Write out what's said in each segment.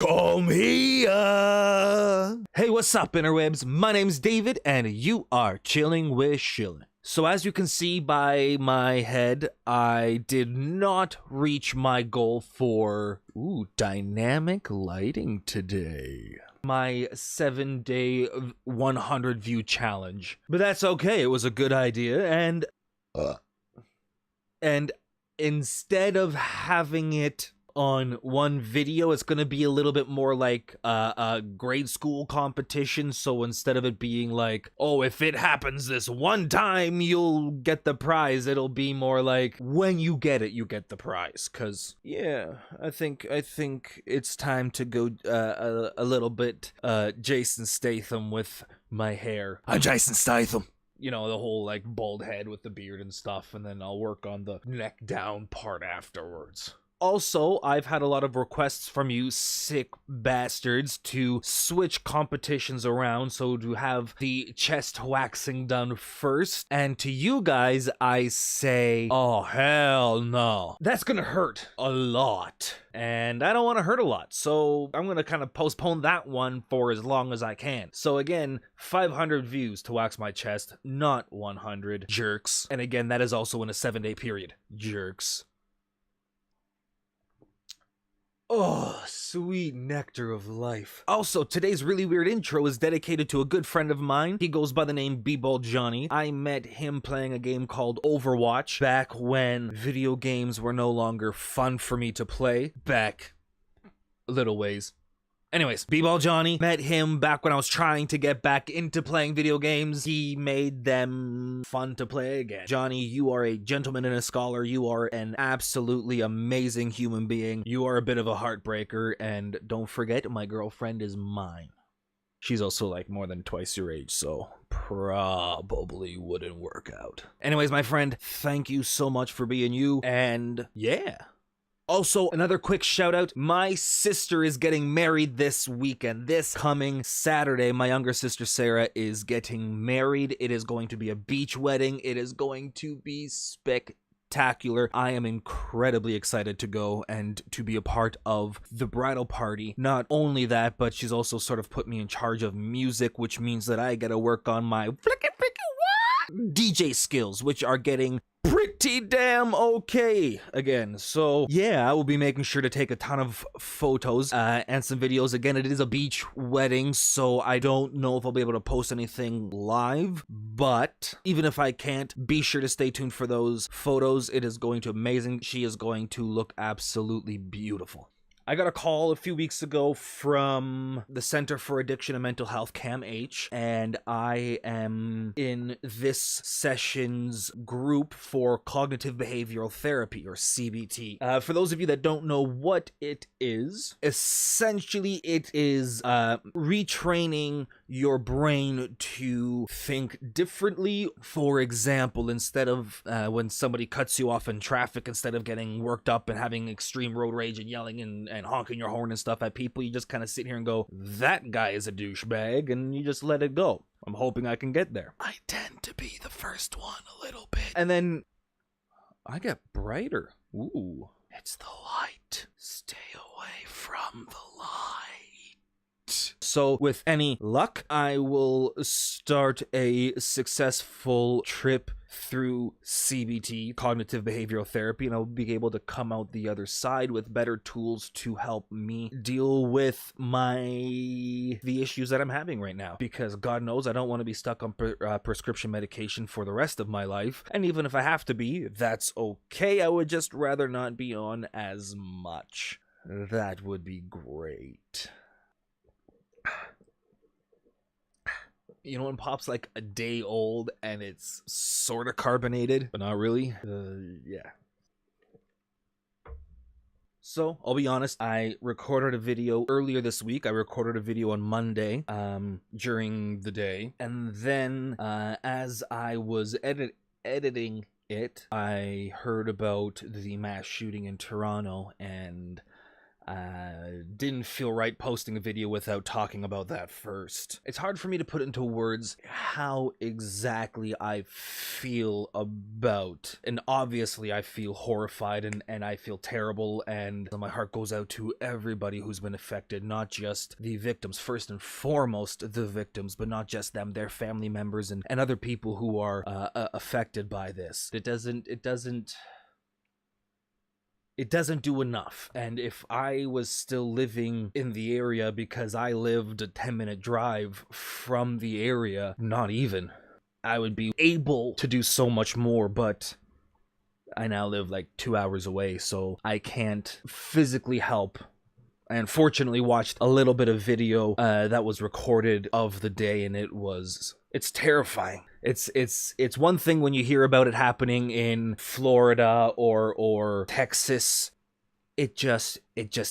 Come here! Hey, what's up, interwebs? My name's David, and you are chilling with Schilling. So as you can see by my head, I did not reach my goal for, dynamic lighting today. My 7-day 100 view challenge. But that's okay, it was a good idea, and instead of having it on one video, it's gonna be a little bit more like a grade school competition. So instead of it being like, oh, if it happens this one time you'll get the prize, it'll be more like, when you get it, you get the prize. Cause yeah, I think it's time to go a little bit Jason Statham with my hair. I'm Jason Statham. You know, the whole like bald head with the beard and stuff, and then I'll work on the neck down part afterwards. Also, I've had a lot of requests from you sick bastards to switch competitions around, so to have the chest waxing done first. And to you guys, I say, oh, hell no. That's gonna hurt a lot. And I don't want to hurt a lot, so I'm gonna kind of postpone that one for as long as I can. So again, 500 views to wax my chest, not 100. Jerks. And again, that is also in a 7-day period. Jerks. Oh, sweet nectar of life. Also, today's really weird intro is dedicated to a good friend of mine. He goes by the name B-Ball Johnny. I met him playing a game called Overwatch back when video games were no longer fun for me to play. Back a little ways. Anyways, B-Ball Johnny, met him back when I was trying to get back into playing video games. He made them fun to play again. Johnny, you are a gentleman and a scholar. You are an absolutely amazing human being. You are a bit of a heartbreaker, and don't forget, my girlfriend is mine. She's also like more than twice your age, so probably wouldn't work out. Anyways, my friend, thank you so much for being you, and yeah. Also, another quick shout out, my sister is getting married this weekend. This coming Saturday, my younger sister Sarah is getting married. It is going to be a beach wedding. It is going to be spectacular. I am incredibly excited to go and to be a part of the bridal party. Not only that, but she's also sort of put me in charge of music, which means that I gotta work on my DJ skills, which are getting pretty damn okay again. So yeah, I will be making sure to take a ton of photos and some videos. Again, it is a beach wedding, so I don't know if I'll be able to post anything live, but even if I can't, be sure to stay tuned for those photos. It is going to be amazing. She is going to look absolutely beautiful. I got a call a few weeks ago from the Center for Addiction and Mental Health, CAMH, and I am in this session's group for cognitive behavioral therapy, or CBT. For those of you that don't know what it is, essentially it is retraining your brain to think differently. For example, instead of when somebody cuts you off in traffic, instead of getting worked up and having extreme road rage and yelling and honking your horn and stuff at people, you just kind of sit here and go, that guy is a douchebag, and you just let it go. I'm hoping I can get there. I tend to be the first one a little bit. And then I get brighter. Ooh, it's the light. Stay away from the light. So with any luck, I will start a successful trip through CBT, cognitive behavioral therapy, and I'll be able to come out the other side with better tools to help me deal with the issues that I'm having right now, because God knows I don't want to be stuck on prescription medication for the rest of my life. And even if I have to be, that's okay. I would just rather not be on as much. That would be great. You know when pop's like a day old and it's sort of carbonated, but not really? Yeah. So, I'll be honest, I recorded a video earlier this week. I recorded a video on Monday, during the day. And then, as I was editing it, I heard about the mass shooting in Toronto, and Didn't feel right posting a video without talking about that first. It's hard for me to put into words how exactly I feel about, and obviously I feel horrified and I feel terrible, and my heart goes out to everybody who's been affected, not just the victims, first and foremost the victims, but not just them, their family members and other people who are affected by this. It doesn't do enough. And if I was still living in the area, because I lived a 10-minute drive from the area, not even, I would be able to do so much more, but I now live like 2 hours away, so I can't physically help. I unfortunately watched a little bit of video that was recorded of the day, and it's terrifying. It's one thing when you hear about it happening in Florida or Texas. It just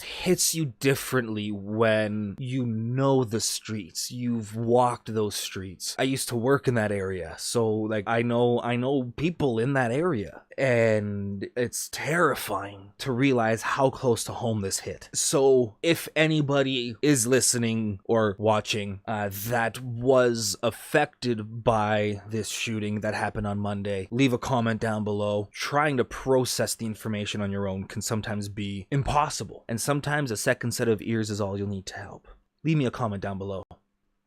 hits you differently when you know the streets. You've walked those streets. I used to work in that area, so like I know people in that area, and it's terrifying to realize how close to home this hit. So if anybody is listening or watching that was affected by this shooting that happened on Monday, leave a comment down below. Trying to process the information on your own can sometimes be impossible, and sometimes a second set of ears is all you'll need to help. Leave me a comment down below.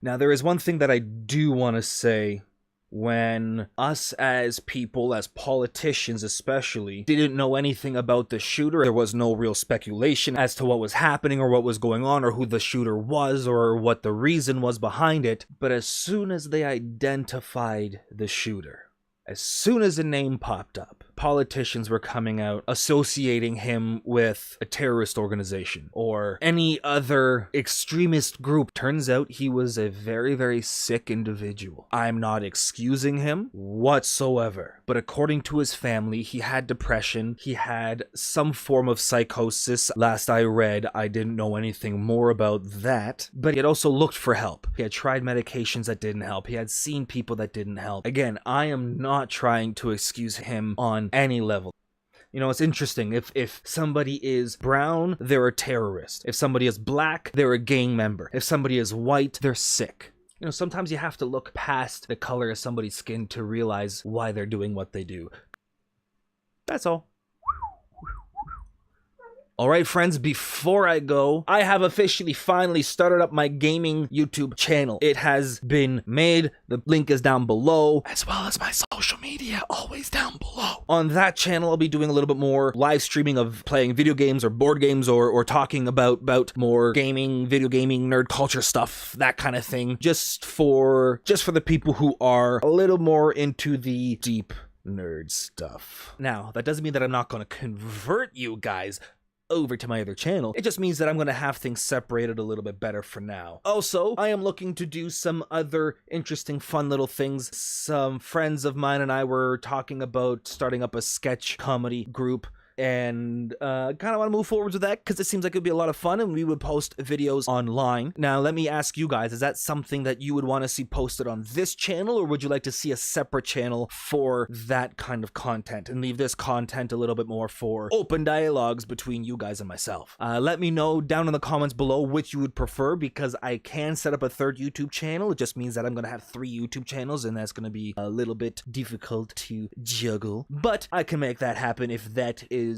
Now, there is one thing that I do want to say. When us as people, as politicians especially, didn't know anything about the shooter, there was no real speculation as to what was happening or what was going on or who the shooter was or what the reason was behind it. But as soon as they identified the shooter, as soon as a name popped up, politicians were coming out associating him with a terrorist organization or any other extremist group. Turns out he was a very, very sick individual. I'm not excusing him whatsoever, but according to his family, he had depression. He had some form of psychosis. Last I read, I didn't know anything more about that, but he had also looked for help. He had tried medications that didn't help. He had seen people that didn't help. Again, I am not trying to excuse him on any level. You know, it's interesting. If somebody is brown, they're a terrorist. If somebody is black, they're a gang member. If somebody is white, they're sick. You know, sometimes you have to look past the color of somebody's skin to realize why they're doing what they do. That's all. Alright friends, before I go, I have officially finally started up my gaming YouTube channel. It has been made, the link is down below, as well as my social media, always down below. On that channel, I'll be doing a little bit more live streaming of playing video games or board games or talking about more gaming, video gaming, nerd culture stuff, that kind of thing. Just for the people who are a little more into the deep nerd stuff. Now, that doesn't mean that I'm not going to convert you guys over to my other channel. It just means that I'm going to have things separated a little bit better for now. Also, I am looking to do some other interesting, fun little things. Some friends of mine and I were talking about starting up a sketch comedy group, and kind of want to move forward with that because it seems like it would be a lot of fun, and we would post videos online. Now, let me ask you guys, is that something that you would want to see posted on this channel, or would you like to see a separate channel for that kind of content and leave this content a little bit more for open dialogues between you guys and myself? Let me know down in the comments below which you would prefer, because I can set up a third YouTube channel. It just means that I'm going to have 3 YouTube channels, and that's going to be a little bit difficult to juggle, but I can make that happen if that is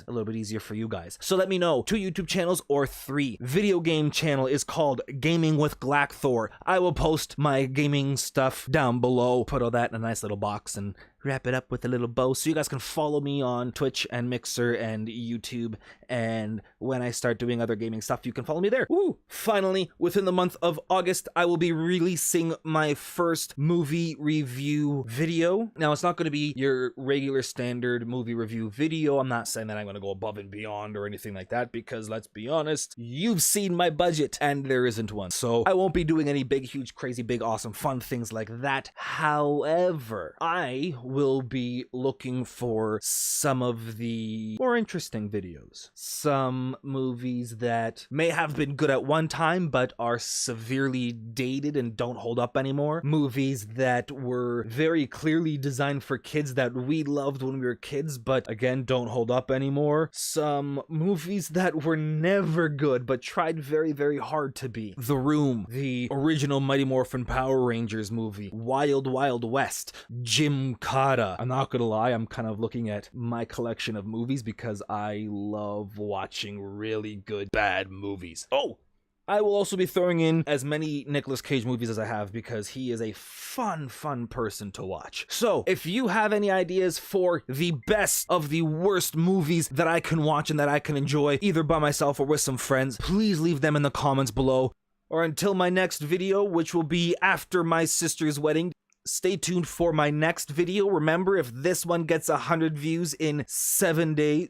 a little bit easier for you guys. So let me know, 2 YouTube channels or 3. Video game channel is called GameWGlakthor. I will post my gaming stuff down below, put all that in a nice little box and wrap it up with a little bow so you guys can follow me on Twitch and Mixer and YouTube, and when I start doing other gaming stuff, you can follow me there. Woo! Finally, within the month of August, I will be releasing my first movie review video. Now, it's not going to be your regular standard movie review video. I'm not saying that I'm going to go above and beyond or anything like that, because let's be honest, you've seen my budget and there isn't one. So I won't be doing any big, huge, crazy, big, awesome, fun things like that. However, I will be looking for some of the more interesting videos. Some movies that may have been good at one time, but are severely dated and don't hold up anymore. Movies that were very clearly designed for kids that we loved when we were kids, but again, don't hold up anymore. Some movies that were never good, but tried very, very hard to be. The Room, the original Mighty Morphin Power Rangers movie, Wild Wild West, Jim Cotta. I'm not gonna lie, I'm kind of looking at my collection of movies because I love watching really good bad movies. Oh! I will also be throwing in as many Nicolas Cage movies as I have because he is a fun person to watch. So, if you have any ideas for the best of the worst movies that I can watch and that I can enjoy, either by myself or with some friends, please leave them in the comments below. Or until my next video, which will be after my sister's wedding, stay tuned for my next video. Remember, if this one gets 100 views in 7 days...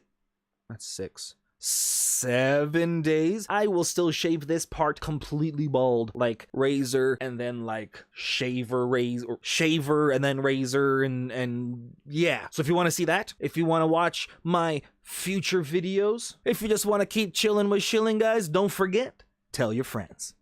That's 7 days, I will still shave this part completely bald, like razor and then like shaver and then razor and yeah. So if you want to see that, if you want to watch my future videos, if you just want to keep chilling with Schilling, guys, don't forget, tell your friends.